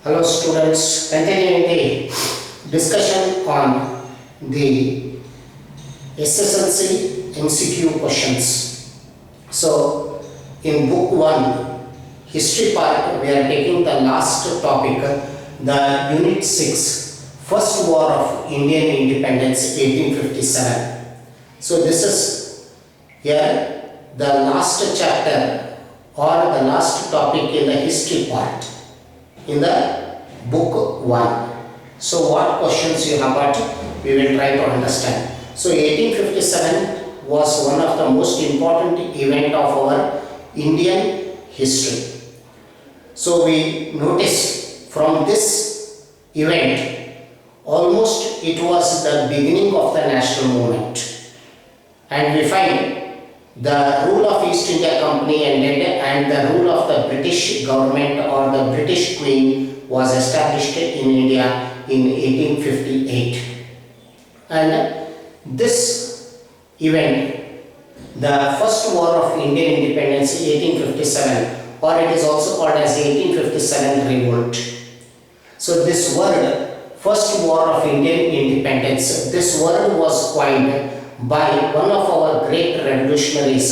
Hello students, continuing the discussion on the SSLC MCQ questions. So in book 1 history part we are taking the last topic, the unit 6 first war of Indian independence 1857. So this is here the last chapter or the last topic in the history part in the book 1. So what questions you have got, we will try to understand. So 1857 was one of the most important event of our Indian history. So we notice from this event almost it was the beginning of the national movement, and we find the rule of East India Company ended and the rule of the British government or the British Queen was established in India in 1858. And this event, the first war of Indian independence 1857, or it is also called as 1857 revolt. So this word, first war of Indian independence, this word was coined by one of our great revolutionaries,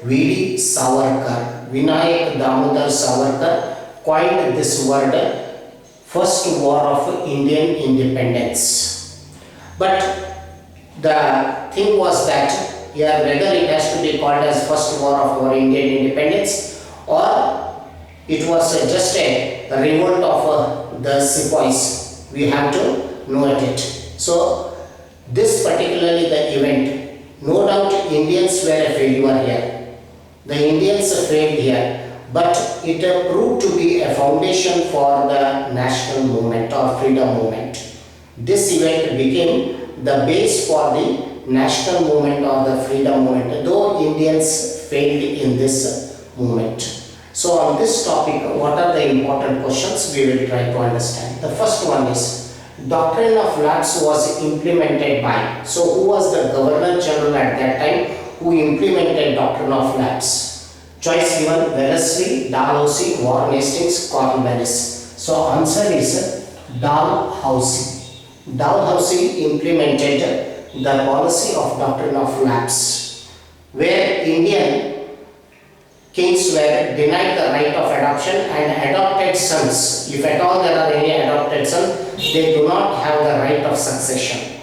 V.D. Savarkar. Vinayak Damodar Savarkar coined this word, first war of Indian independence. But the thing was that here whether it has to be called as first war of our Indian independence or it was just a revolt of the sepoys, we have to note it. So this particularly the event, no doubt Indians were a failure here. The Indians failed here, but it proved to be a foundation for the national movement or freedom movement. This event became the base for the national movement or the freedom movement, though Indians failed in this movement. So on this topic, what are the important questions we will try to understand. The first one is, doctrine of lapse was implemented by. So who was the Governor General at that time who implemented doctrine of lapse? Choice given: Wellesley, Dalhousie, Warren Hastings, Cornwallis. So answer is Dalhousie. Dalhousie implemented the policy of doctrine of lapse, where Indian kings were denied the right of adoption and adopted sons, if at all there are any adopted sons, they do not have the right of succession,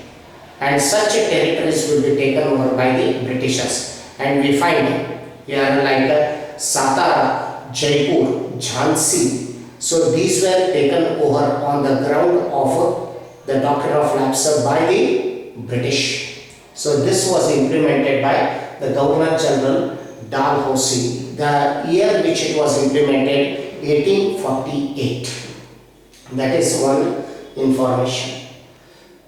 and such territories will be taken over by the Britishers. And we find here like Satara, Jaipur, Jhansi. So these were taken over on the ground of the doctrine of lapse by the British. So this was implemented by the Governor General Dalhousie. The year which it was implemented, 1848. That is one information.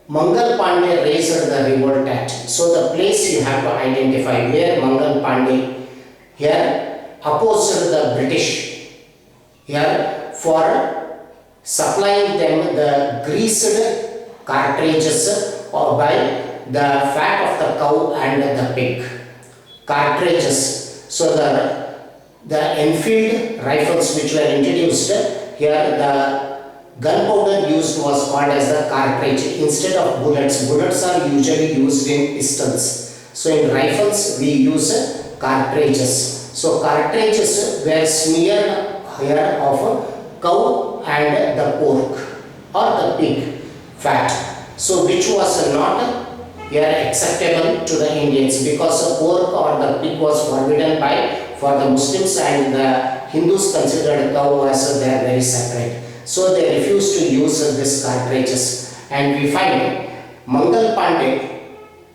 Mangal Pandey raised the revolt act. So the place you have to identify where Mangal Pandey here opposed the British here for supplying them the greased cartridges or by the fat of the cow and the pig. Cartridges. So the Enfield rifles which were introduced here, the gunpowder used was called as the cartridge instead of bullets. Bullets are usually used in pistols. So in rifles we use cartridges. So cartridges were smeared here of cow and the pork or the pig fat. So which was not here acceptable to the Indians, because the pork or the pig was forbidden for the Muslims, and the Hindus considered cow as they are very separate. So they refused to use this cartridges, and we find Mangal Pandey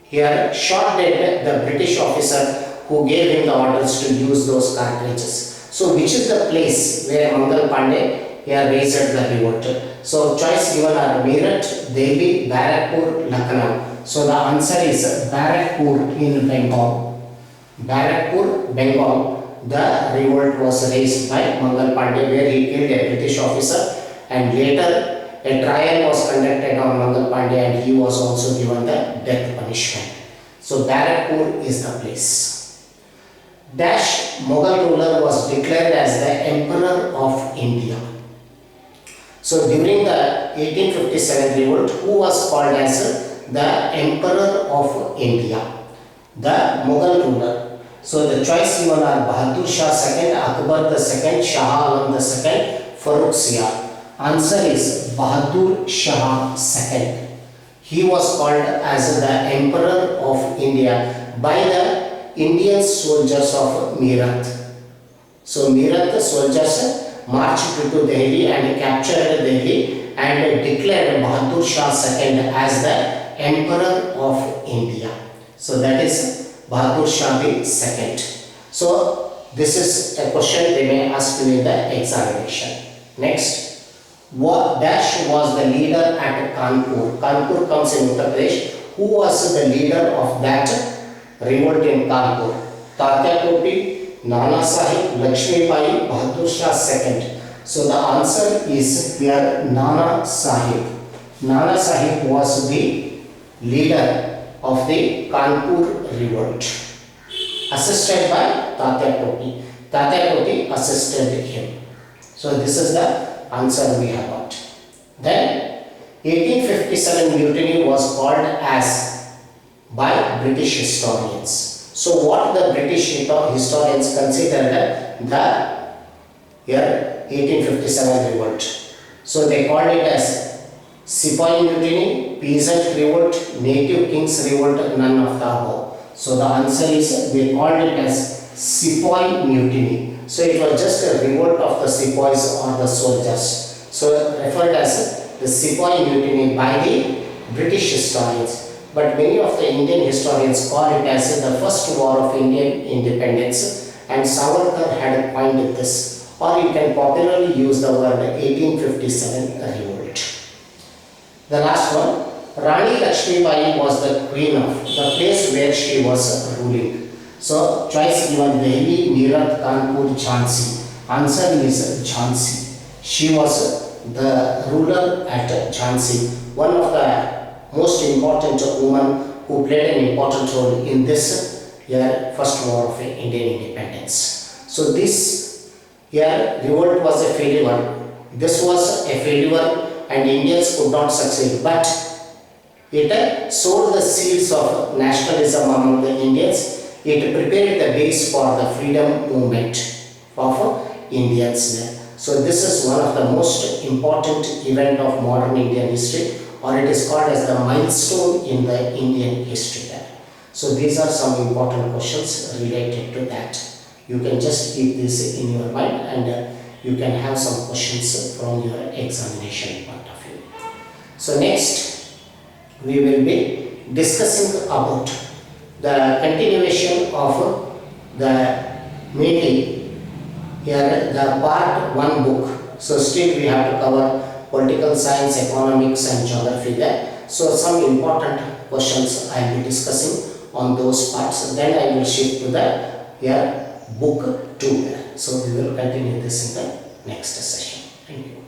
here shot dead the British officer who gave him the orders to use those cartridges. So which is the place where Mangal Pandey here raised the revolt? So choice given are Meerut, Delhi, Barakpur, Lucknow. So the answer is Barakpur in Bengal. Barakpur, Bengal. The revolt was raised by Mangal Pandey, where he killed a British officer, and later a trial was conducted on Mangal Pandey and he was also given the death punishment. So Barakpur is the place. Dash Mughal ruler was declared as the Emperor of India. So during the 1857 revolt, who was called as the Emperor of India? The Mughal ruler. So the choice given are Bahadur Shah II, Akbar II, Shah Alam II, Farooq Siyar. Answer is Bahadur Shah II. He was called as the Emperor of India by the Indian soldiers of Meerut. So Meerut soldiers marched to Delhi and captured Delhi and declared Bahadur Shah II as the Emperor of India. So that is Bahadur Shah II. So this is a question they may ask you in the examination. Next, what dash was the leader at Kanpur? Kanpur comes in Uttar Pradesh. Who was the leader of that revolt in Kanpur? Tatya Topi, Nana Sahib, Lakshmi Bai, Bahadur Shah II. So the answer is here Nana Sahib. Nana Sahib was the leader of the Kanpur revolt, assisted by Tatya Topi. Tatya Topi assisted him. So this is the answer we have got. Then 1857 mutiny was called as by British historians. So what the British historians considered the year 1857 revolt. So they called it as Sepoy mutiny, peasant revolt, native kings revolt, none of the above. So the answer is they called it as Sepoy mutiny. So it was just a revolt of the sepoys or the soldiers. So referred as the Sepoy mutiny by the British historians. But many of the Indian historians call it as the first war of Indian independence, and Savarkar had coined this, or you can popularly use the word 1857 revolt. The last one, Rani Lakshmi Bai was the queen of the place where she was ruling. So choice given Delhi, Meerut, Kanpur, Jhansi. Answer is Jhansi. She was the ruler at Jhansi, one of the most important women who played an important role in this first war of Indian independence. So this revolt was a failure. This was a failure and Indians could not succeed, but it sowed the seeds of nationalism among the Indians. It prepared the base for the freedom movement of Indians. So this is one of the most important event of modern Indian history, or it is called as the milestone in the Indian history. So these are some important questions related to that. You can just keep this in your mind and you can have some questions from your examination point of view. So next we will be discussing about the continuation of the mainly the part 1 book. So still we have to cover political science, economics and geography there. So some important questions I will be discussing on those parts. Then I will shift to the book 2 there. So we will continue this in the next session. Thank you.